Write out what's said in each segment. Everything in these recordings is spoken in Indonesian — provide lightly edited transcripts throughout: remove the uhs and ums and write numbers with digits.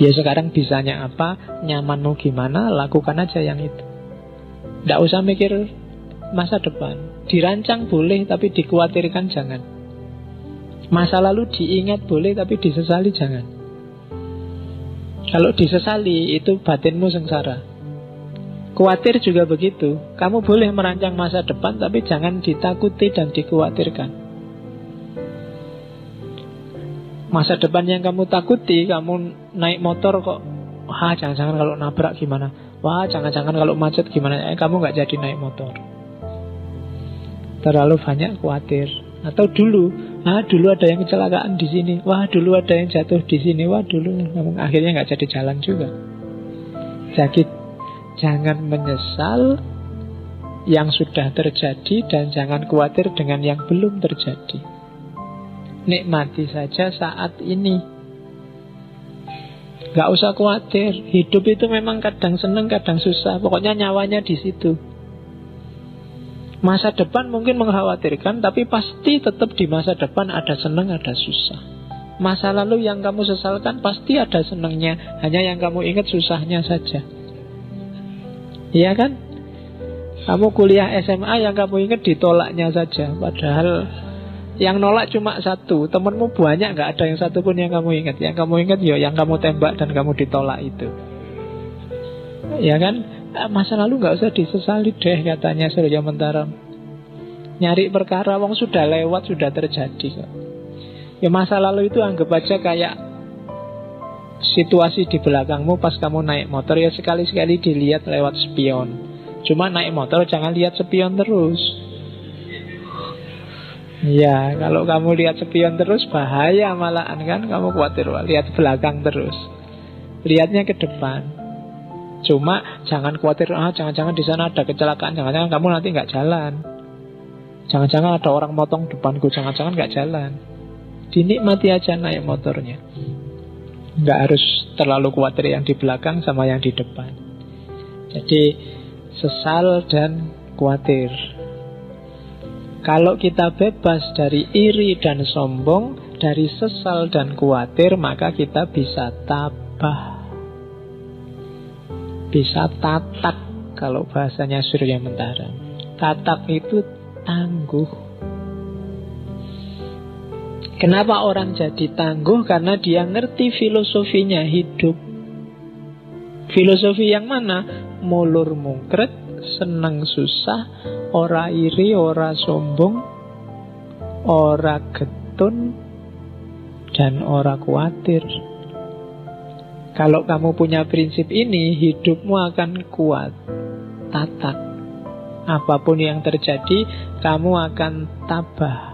Ya sekarang bisanya apa, nyamanmu gimana, lakukan aja yang itu. Tidak usah mikir masa depan. Dirancang boleh, tapi dikhawatirkan jangan. Masa lalu diingat boleh, tapi disesali jangan. Kalau disesali, itu batinmu sengsara. Khawatir juga begitu. Kamu boleh merancang masa depan, tapi jangan ditakuti dan dikhawatirkan. Masa depan yang kamu takuti, kamu naik motor kok, wah jangan-jangan kalau nabrak gimana, wah jangan-jangan kalau macet gimana, kamu gak jadi naik motor. Terlalu banyak khawatir. Atau dulu ada yang kecelakaan di sini, wah dulu ada yang jatuh di sini, wah dulu, akhirnya gak jadi jalan juga. Jadi jangan menyesal yang sudah terjadi, dan jangan khawatir dengan yang belum terjadi. Nikmati saja saat ini. Gak usah khawatir. Hidup itu memang kadang seneng, kadang susah. Pokoknya nyawanya di situ. Masa depan mungkin mengkhawatirkan, tapi pasti tetap di masa depan ada seneng, ada susah. Masa lalu yang kamu sesalkan pasti ada senengnya, hanya yang kamu ingat susahnya saja. Iya kan? Kamu kuliah SMA yang kamu ingat ditolaknya saja, padahal yang nolak cuma satu, temenmu banyak, gak ada yang satu pun yang kamu ingat. Yang kamu ingat ya yang kamu tembak dan kamu ditolak itu. Ya kan? Masa lalu gak usah disesali deh, katanya Surya Mentaram. Nyari perkara, wong sudah lewat, sudah terjadi kok. Ya masa lalu itu anggap aja kayak situasi di belakangmu pas kamu naik motor. Ya sekali-sekali dilihat lewat spion. Cuma naik motor jangan lihat spion terus. Ya, kalau kamu lihat spion terus bahaya malahan kan. Kamu khawatir, lihat belakang terus. Lihatnya ke depan. Cuma jangan khawatir, jangan-jangan di sana ada kecelakaan, jangan-jangan kamu nanti nggak jalan. Jangan-jangan ada orang motong depanku, jangan-jangan nggak jalan. Dinikmati aja naik motornya. Nggak harus terlalu khawatir yang di belakang sama yang di depan. Jadi sesal dan khawatir. Kalau kita bebas dari iri dan sombong, dari sesal dan khawatir, maka kita bisa tabah, bisa tatak. Kalau bahasanya Surya Mentara, tatak itu tangguh. Kenapa orang jadi tangguh? Karena dia ngerti filosofinya hidup. Filosofi yang mana? Mulur mungkret, seneng susah, ora iri, ora sombong, ora getun, dan ora khawatir. Kalau kamu punya prinsip ini, hidupmu akan kuat, tatak. Apapun yang terjadi, kamu akan tabah.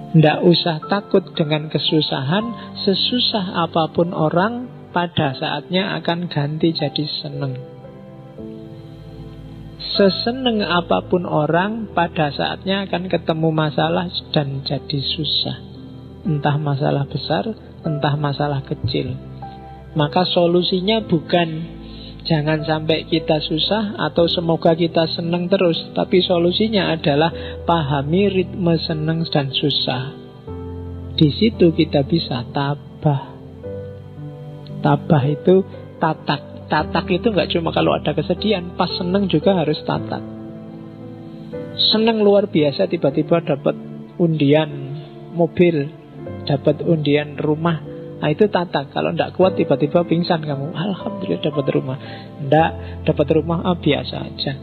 Nggak usah takut dengan kesusahan. Sesusah apapun orang, pada saatnya akan ganti jadi seneng. Seseneng apapun orang, pada saatnya akan ketemu masalah dan jadi susah. Entah masalah besar, entah masalah kecil. Maka solusinya bukan jangan sampai kita susah atau semoga kita seneng terus, tapi solusinya adalah pahami ritme seneng dan susah. Di situ kita bisa tabah. Tabah itu tatak. Tatak itu nggak cuma kalau ada kesedihan, pas seneng juga harus tatak. Seneng luar biasa, tiba-tiba dapat undian mobil, dapat undian rumah, nah itu tatak. Kalau nggak kuat tiba-tiba pingsan kamu, alhamdulillah dapat rumah. Nggak dapat rumah, biasa aja,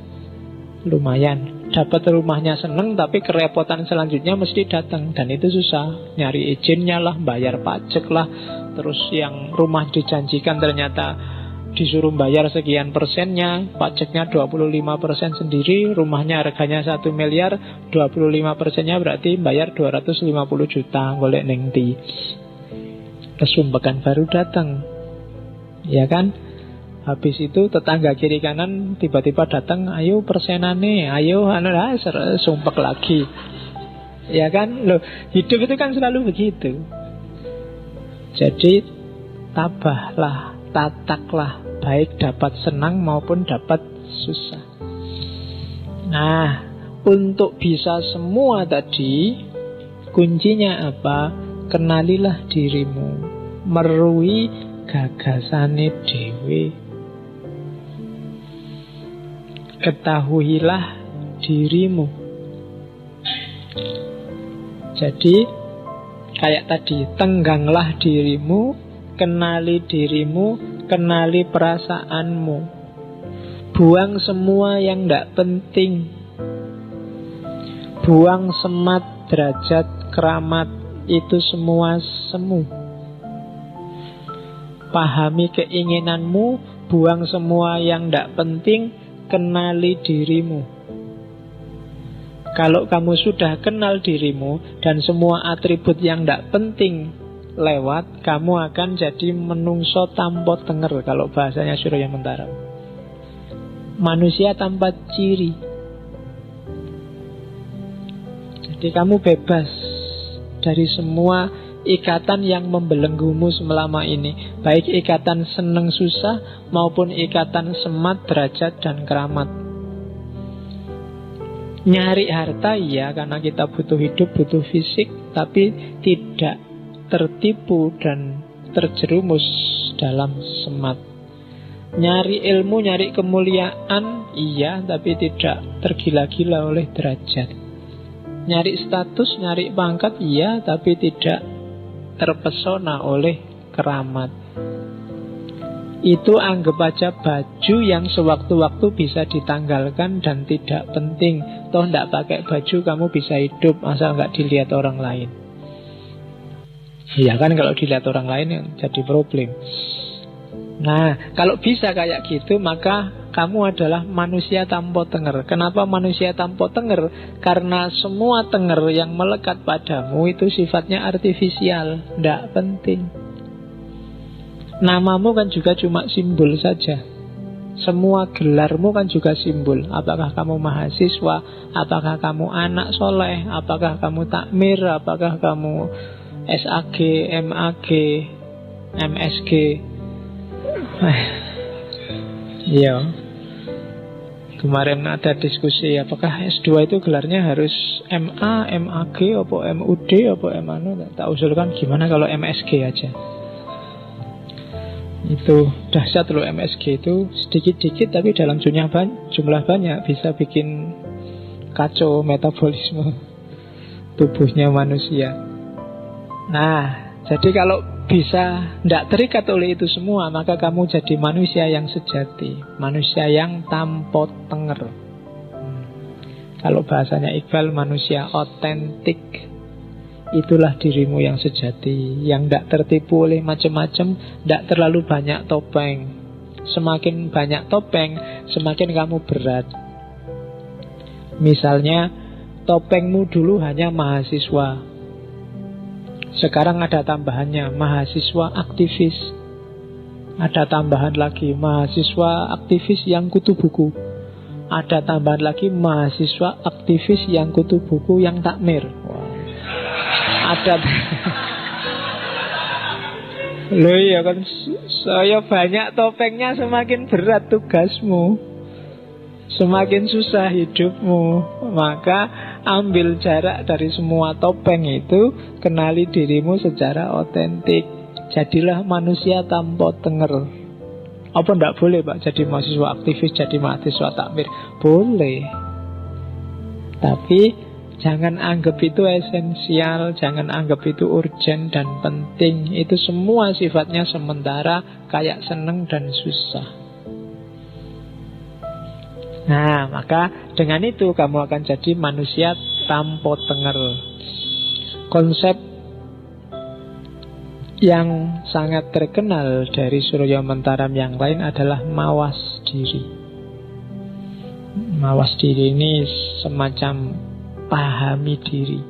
lumayan. Dapat rumahnya seneng, tapi kerepotan selanjutnya mesti datang, dan itu susah. Nyari izinnya lah, bayar pajak lah. Terus yang rumah dijanjikan ternyata disuruh bayar sekian persennya, pajaknya 25% sendiri, rumahnya harganya 1 miliar, 25%-nya berarti bayar 250 juta, golek neng di. Kesumpekan baru datang, ya kan? Habis itu tetangga kiri kanan tiba-tiba datang, ayo persenane, ayo sumpek lagi, ya kan? Loh, hidup itu kan selalu begitu. Jadi tabahlah, tataklah, baik dapat senang maupun dapat susah. Nah, untuk bisa semua tadi, kuncinya apa? Kenalilah dirimu, merui gagasane dhewe. Ketahuilah dirimu. Jadi kayak tadi, tengganglah dirimu, kenali dirimu, kenali perasaanmu. Buang semua yang tidak penting. Buang semat, derajat, keramat, itu semua semu. Pahami keinginanmu, buang semua yang tidak penting, kenali dirimu. Kalau kamu sudah kenal dirimu dan semua atribut yang tidak penting lewat, kamu akan jadi menungso tanpa tenger, kalau bahasanya Surya Mentara. Manusia tanpa ciri. Jadi kamu bebas dari semua ikatan yang membelenggumu selama ini, baik ikatan seneng susah maupun ikatan semat, derajat, dan keramat. Nyari harta iya, karena kita butuh hidup, butuh fisik, tapi tidak tertipu dan terjerumus dalam semat. Nyari ilmu, nyari kemuliaan iya, tapi tidak tergila-gila oleh derajat. Nyari status, nyari pangkat iya, tapi tidak terpesona oleh keramat. Itu anggap aja baju yang sewaktu-waktu bisa ditanggalkan dan tidak penting. Toh tidak pakai baju kamu bisa hidup asal nggak dilihat orang lain. Iya kan, kalau dilihat orang lain yang jadi problem. Nah, kalau bisa kayak gitu, maka kamu adalah manusia tanpa tenger. Kenapa manusia tanpa tenger? Karena semua tenger yang melekat padamu itu sifatnya artifisial, tidak penting. Namamu kan juga cuma simbol saja. Semua gelarmu kan juga simbol. Apakah kamu mahasiswa, apakah kamu anak soleh, apakah kamu takmir, apakah kamu SAG, MAG, MSG. Iya. Kemarin ada diskusi apakah S2 itu gelarnya harus MA, MAG, apa MUD, apa MANU. Tak usulkan gimana kalau MSG aja. Itu dahsyat loh, MSG itu sedikit-dikit tapi dalam jumlah banyak bisa bikin kacau metabolisme tubuhnya manusia. Nah, jadi kalau bisa tidak terikat oleh itu semua, maka kamu jadi manusia yang sejati, manusia yang tanpa tenger. Kalau bahasanya Iqbal, manusia otentik. Itulah dirimu yang sejati, yang tidak tertipu oleh macam-macam, tidak terlalu banyak topeng. Semakin banyak topeng, semakin kamu berat. Misalnya, topengmu dulu hanya mahasiswa, sekarang ada tambahannya, mahasiswa aktivis. Ada tambahan lagi, mahasiswa aktivis yang kutu buku. Ada tambahan lagi, mahasiswa aktivis yang kutu buku yang takmir. Ada. Loh iya kan, saya banyak topengnya semakin berat tugasmu, semakin susah hidupmu. Maka ambil jarak dari semua topeng itu, kenali dirimu secara otentik. Jadilah manusia tanpa tenger. Apa ndak boleh Pak jadi mahasiswa aktivis, jadi mahasiswa takmir? Boleh. Tapi jangan anggap itu esensial, jangan anggap itu urgent dan penting. Itu semua sifatnya sementara, kayak seneng dan susah. Nah, maka dengan itu kamu akan jadi manusia tanpa tenger. Konsep yang sangat terkenal dari Surya Mentaram yang lain adalah mawas diri. Mawas diri ini semacam pahami diri,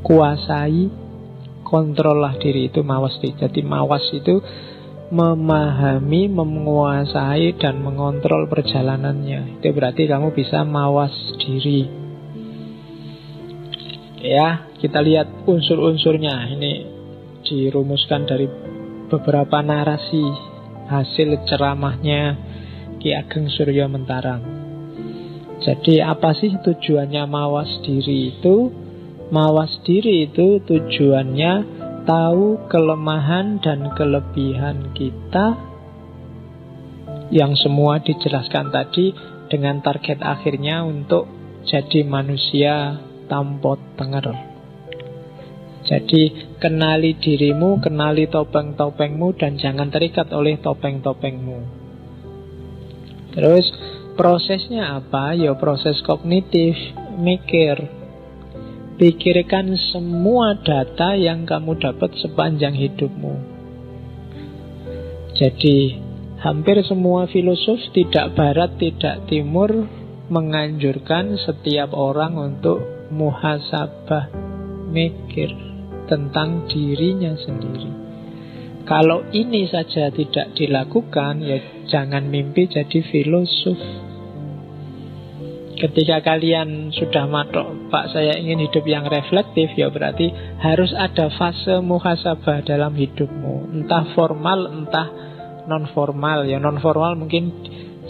kuasai, kontrollah diri, itu mawas diri. Jadi mawas itu memahami, menguasai, dan mengontrol perjalanannya. Itu berarti kamu bisa mawas diri. Ya, kita lihat unsur-unsurnya. Ini dirumuskan dari beberapa narasi hasil ceramahnya Ki Ageng Surya Mentaram. Jadi apa sih tujuannya mawas diri itu? Mawas diri itu tujuannya tahu kelemahan dan kelebihan kita, yang semua dijelaskan tadi, dengan target akhirnya untuk jadi manusia tanpa tenger. Jadi kenali dirimu, kenali topeng-topengmu, dan jangan terikat oleh topeng-topengmu. Terus prosesnya apa? Ya proses kognitif, mikir. Pikirkan semua data yang kamu dapat sepanjang hidupmu. Jadi hampir semua filosof, tidak barat, tidak timur, menganjurkan setiap orang untuk muhasabah, mikir tentang dirinya sendiri. Kalau ini saja tidak dilakukan, ya jangan mimpi jadi filosof. Ketika kalian sudah matok, Pak saya ingin hidup yang reflektif, ya berarti harus ada fase muhasabah dalam hidupmu. Entah formal, entah non-formal. Ya non-formal mungkin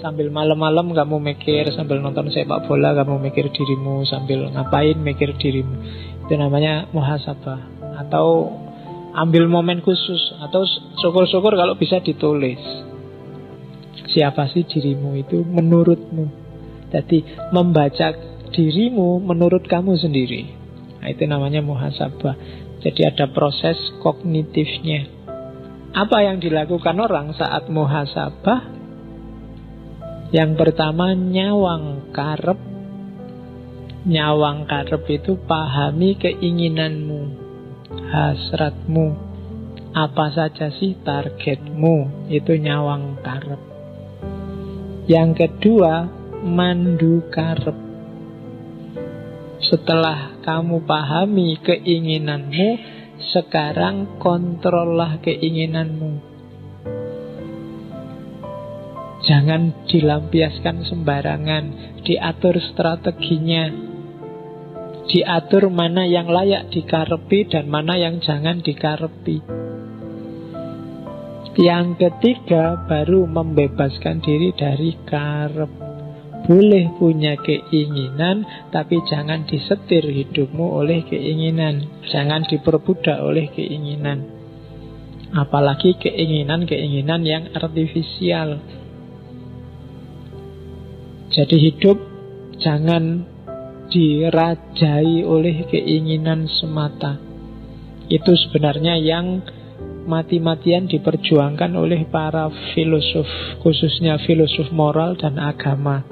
sambil malam-malam kamu mikir, sambil nonton sepak bola kamu mikir dirimu, sambil ngapain mikir dirimu. Itu namanya muhasabah. Atau ambil momen khusus, atau syukur-syukur kalau bisa ditulis. Siapa sih dirimu itu menurutmu? Jadi membaca dirimu menurut kamu sendiri. Nah, itu namanya muhasabah. Jadi ada proses kognitifnya. Apa yang dilakukan orang saat muhasabah? Yang pertama, nyawang karep. Nyawang karep itu pahami keinginanmu, hasratmu. Apa saja sih targetmu? Itu nyawang karep. Yang kedua, mandu karep. Setelah kamu pahami keinginanmu, sekarang kontrollah keinginanmu. Jangan dilampiaskan sembarangan, diatur strateginya, diatur mana yang layak dikarepi dan mana yang jangan dikarepi. Yang ketiga, baru membebaskan diri dari karep. Boleh punya keinginan, tapi jangan disetir hidupmu oleh keinginan. Jangan diperbudak oleh keinginan. Apalagi keinginan-keinginan yang artifisial. Jadi hidup jangan dirajai oleh keinginan semata. Itu sebenarnya yang mati-matian diperjuangkan oleh para filosof, khususnya filosof moral dan agama.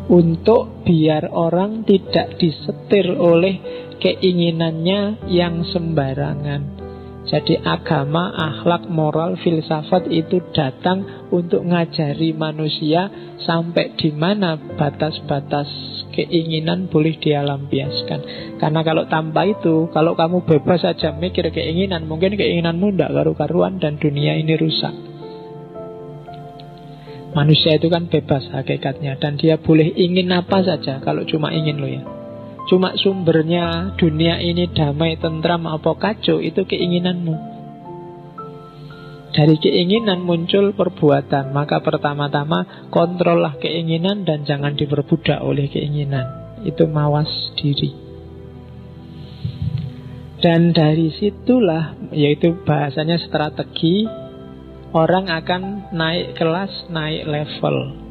Untuk biar orang tidak disetir oleh keinginannya yang sembarangan. Jadi agama, akhlak, moral, filsafat itu datang untuk ngajari manusia sampai di mana batas-batas keinginan boleh dia lampiaskan. Karena kalau tanpa itu, kalau kamu bebas saja mikir keinginan, mungkin keinginanmu tidak karu-karuan dan dunia ini rusak. Manusia itu kan bebas hakikatnya, dan dia boleh ingin apa saja kalau cuma ingin loh ya. Cuma sumbernya dunia ini damai, tentram, apa kacau, itu keinginanmu. Dari keinginan muncul perbuatan. Maka pertama-tama kontrollah keinginan dan jangan diperbudak oleh keinginan. Itu mawas diri. Dan dari situlah, yaitu bahasanya strategi, orang akan naik kelas, naik level.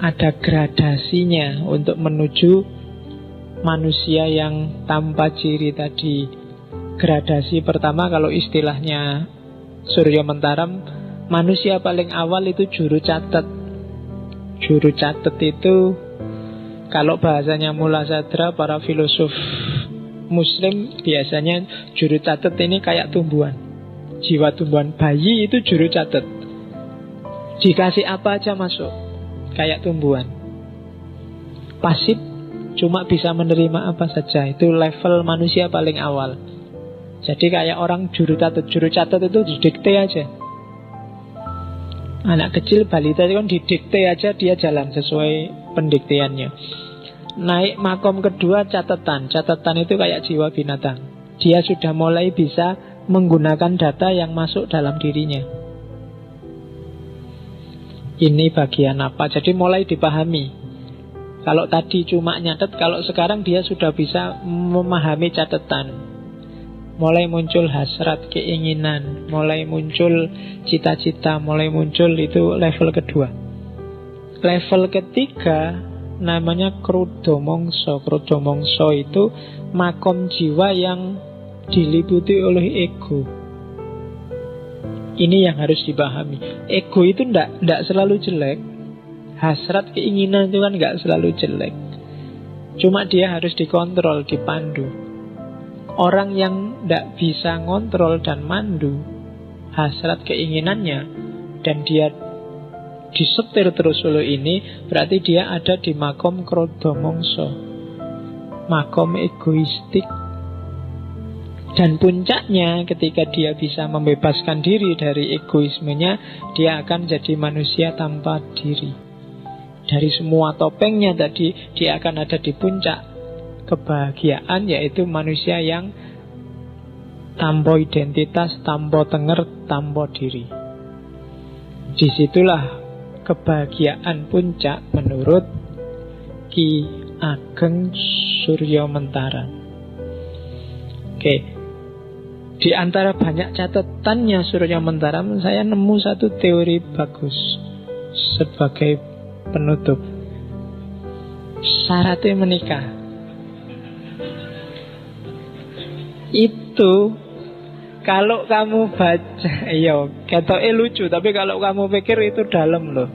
Ada gradasinya untuk menuju manusia yang tanpa ciri tadi. Gradasi pertama, kalau istilahnya Surya Mentaram, manusia paling awal itu juru catat. Juru catat itu, kalau bahasanya Mula Sadra, para filosof Muslim biasanya juru catat ini kayak tumbuhan. Jiwa tumbuhan, bayi itu juru catat. Dikasih apa aja masuk. Kayak tumbuhan. Pasif, cuma bisa menerima apa saja. Itu level manusia paling awal. Jadi kayak orang juru catat itu didikte aja. Anak kecil, balita itu kan didikte aja, dia jalan sesuai pendikteannya. Naik makom kedua, catatan. Catatan itu kayak jiwa binatang. Dia sudah mulai bisa menggunakan data yang masuk dalam dirinya. Ini bagian apa? Jadi mulai dipahami. Kalau tadi cuma nyatet, kalau sekarang dia sudah bisa memahami catatan. mulai muncul hasrat, keinginan, mulai muncul cita-cita, mulai muncul, itu level kedua. Level ketiga namanya krudo mongso. Krudo mongso itu makom jiwa yang diliputi oleh ego. Ini yang harus dipahami. Ego itu ndak selalu jelek. Hasrat, keinginan itu kan nggak selalu jelek. Cuma dia harus dikontrol, dipandu. Orang yang ndak bisa ngontrol dan mandu hasrat keinginannya, dan dia disetir terus oleh ini, berarti dia ada di makom krodho mongso, makom egoistik. Dan puncaknya ketika dia bisa membebaskan diri dari egoismenya, dia akan jadi manusia tanpa diri. Dari semua topengnya tadi, dia akan ada di puncak kebahagiaan, yaitu manusia yang tanpa identitas, tanpa tenger, tanpa diri. Disitulah kebahagiaan puncak menurut Ki Ageng Suryo Mentara. Oke, di antara banyak catatannya Suryo Mentara, saya nemu satu teori bagus sebagai penutup. Syaratnya menikah itu, kalau kamu baca, iya, ketoknya lucu, tapi kalau kamu pikir itu dalam loh.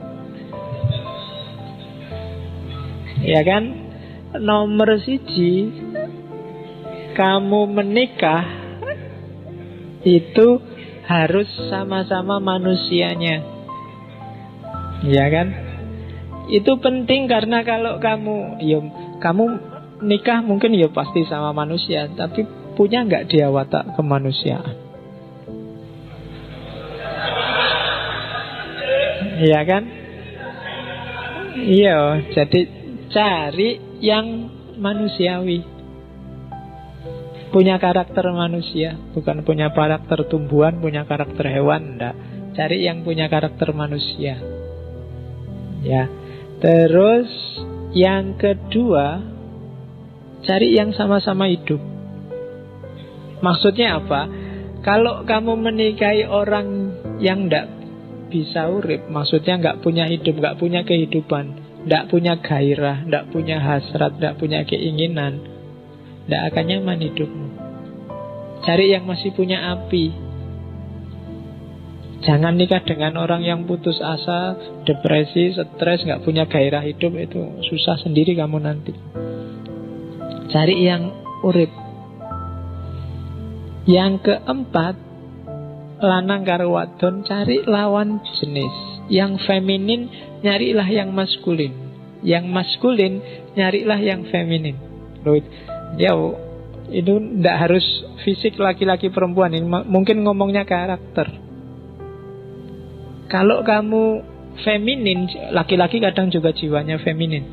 Ya kan? Nomor 1, kamu menikah itu harus sama-sama manusianya. Ya kan? Itu penting karena kalau kamu nikah mungkin ya pasti sama manusia, tapi punya nggak dia watak kemanusiaan? Iya kan? Iya, jadi cari yang manusiawi, punya karakter manusia, bukan punya karakter tumbuhan, punya karakter hewan, enggak. Cari yang punya karakter manusia. Ya. Terus yang kedua, cari yang sama-sama hidup. Maksudnya apa? Kalau kamu menikahi orang yang tidak bisa urip, maksudnya nggak punya hidup, nggak punya kehidupan, nggak punya gairah, nggak punya hasrat, nggak punya keinginan, nggak akan nyaman hidupmu. Cari yang masih punya api. Jangan nikah dengan orang yang putus asa, depresi, stres, nggak punya gairah hidup. Itu susah sendiri kamu nanti. Cari yang urip. Yang keempat, lanang karo wadon, cari lawan jenis. Yang feminin, nyarilah yang maskulin. Yang maskulin, nyarilah yang feminin. Loh, ya, itu tidak harus fisik laki-laki perempuan. Ini mungkin ngomongnya karakter. Kalau kamu feminin, laki-laki kadang juga jiwanya feminin.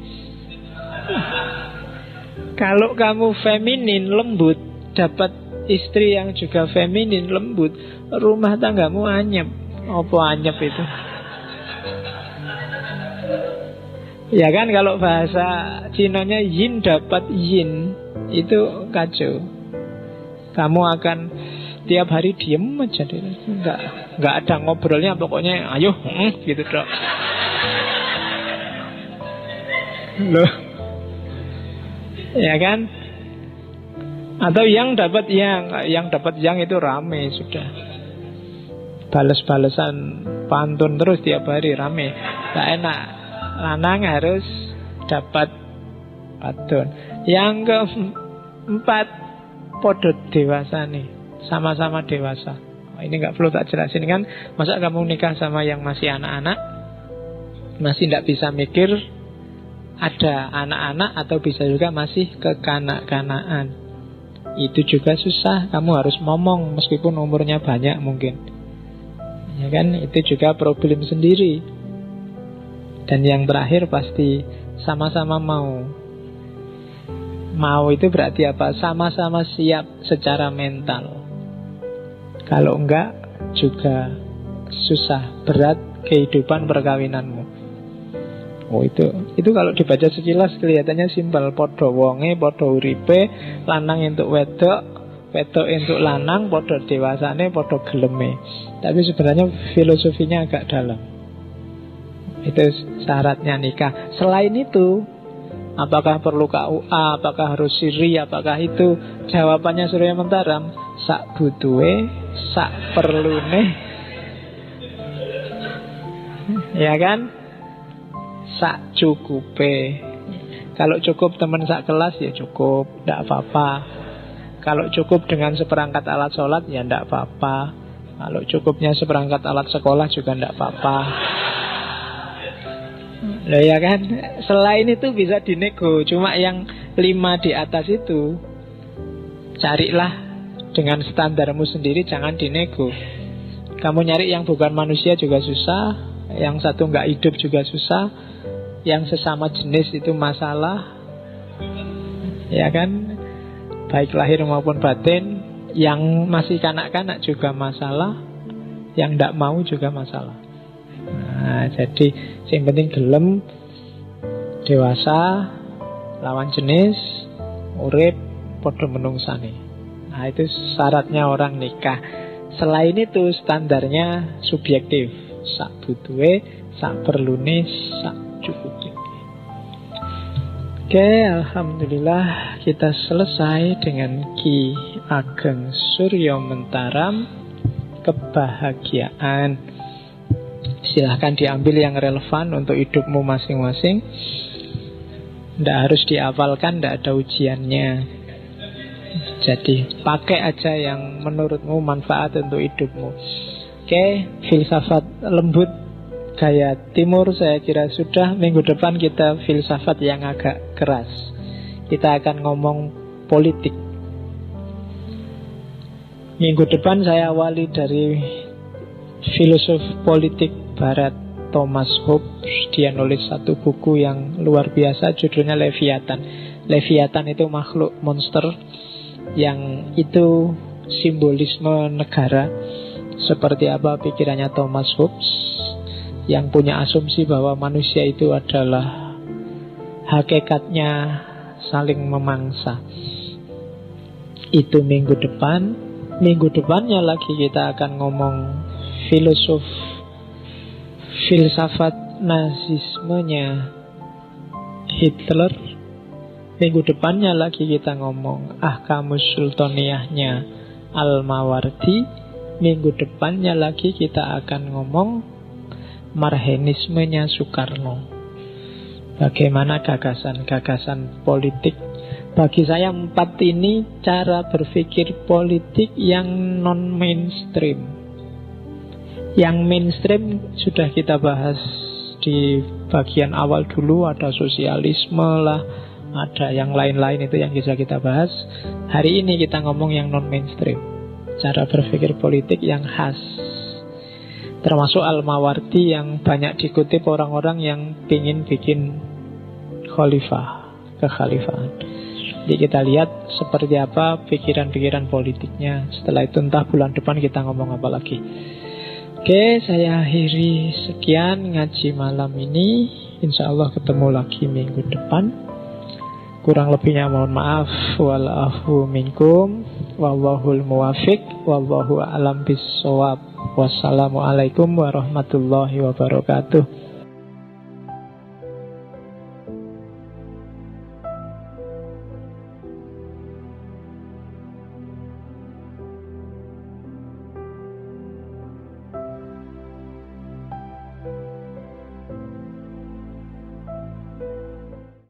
Kalau kamu feminin, lembut, dapat istri yang juga feminin, lembut, rumah tanggamu anyep. Apa anyep itu? Ya kan, kalau bahasa Cinonya yin dapat yin, itu kacau. Kamu akan tiap hari diem aja, nggak ada ngobrolnya, pokoknya ayo gitu dok. Loh, ya kan? Atau yang dapat yang itu rame sudah, bales-balesan pantun terus tiap hari, rame, nggak enak. Lanang harus dapat wadon. Yang keempat, podo dewasa nih, sama-sama dewasa. Ini nggak perlu tak jelasin kan. Masa kamu nikah sama yang masih anak-anak, masih tidak bisa mikir, ada anak-anak, atau bisa juga masih kekanak-kanaan. Itu juga susah. Kamu harus ngomong meskipun umurnya banyak mungkin. Ya kan, itu juga problem sendiri. Dan yang terakhir pasti sama-sama mau. Mau itu berarti apa? Sama-sama siap secara mental. Kalau enggak juga susah, berat kehidupan perkawinanmu. Oh, itu kalau dibaca sekilas kelihatannya simpel. Podo wonge, podo uripe, lanang entuk wedok, wedok entuk lanang padha dewasane, padha geleme. Tapi sebenarnya filosofinya agak dalam. Itu syaratnya nikah. Selain itu, apakah perlu KUA, apakah harus siri, apakah itu? Jawabannya Surya Mentaram, sak butuhe, sak perlune. Ya kan? Sak cukupe. Kalau cukup teman sak kelas ya cukup, tidak apa-apa. Kalau cukup dengan seperangkat alat sholat ya tidak apa-apa. Kalau cukupnya seperangkat alat sekolah juga tidak apa-apa. Loh ya kan? Selain itu bisa dinego. Cuma yang 5 di atas itu carilah dengan standarmu sendiri, jangan dinego. Kamu nyari yang bukan manusia juga susah, yang satu nggak hidup juga susah, yang sesama jenis itu masalah. Ya kan? Baik lahir maupun batin. Yang masih kanak-kanak juga masalah, yang tidak mau juga masalah. Nah, jadi yang penting gelem, dewasa, lawan jenis, urip, podo menungsane. Nah, itu syaratnya orang nikah. Selain itu standarnya subjektif. Sak butuhe, sak perlune, sak cukupe. Oke, alhamdulillah kita selesai dengan Ki Ageng Surya Mentaram, kebahagiaan. Silahkan diambil yang relevan untuk hidupmu masing-masing. Tidak harus dihafalkan, tidak ada ujiannya. Jadi pakai aja yang menurutmu manfaat untuk hidupmu. Oke, filsafat lembut gaya timur saya kira sudah. Minggu depan kita filsafat yang agak keras. Kita akan ngomong politik. Minggu depan saya awali dari filosof politik Barat Thomas Hobbes. Dia nulis satu buku yang luar biasa, judulnya Leviathan. Leviathan itu makhluk monster yang itu simbolisme negara. Seperti apa pikirannya Thomas Hobbes, yang punya asumsi bahwa manusia itu adalah hakikatnya saling memangsa. Itu minggu depan. Minggu depannya lagi kita akan ngomong filsafat nazismenya Hitler. Minggu depannya lagi kita ngomong Ahkamus Sultaniyahnya Al-Mawardi. Minggu depannya lagi kita akan ngomong Marxismenya Soekarno. Bagaimana gagasan-gagasan politik. Bagi saya 4 ini cara berpikir politik yang non-mainstream. Yang mainstream sudah kita bahas di bagian awal dulu. Ada sosialisme lah, ada yang lain-lain itu yang bisa kita bahas. Hari ini kita ngomong yang non-mainstream, cara berpikir politik yang khas. Termasuk Al-Mawardi yang banyak dikutip orang-orang yang ingin bikin kekhalifahan. Jadi kita lihat seperti apa pikiran-pikiran politiknya. Setelah itu entah bulan depan kita ngomong apa lagi. Oke, saya akhiri sekian ngaji malam ini. Insya Allah ketemu lagi minggu depan. Kurang lebihnya mohon maaf. Walafu minkum. Wallahul muwafiq. Wallahu a'lam bissawab. Wassalamualaikum warahmatullahi wabarakatuh.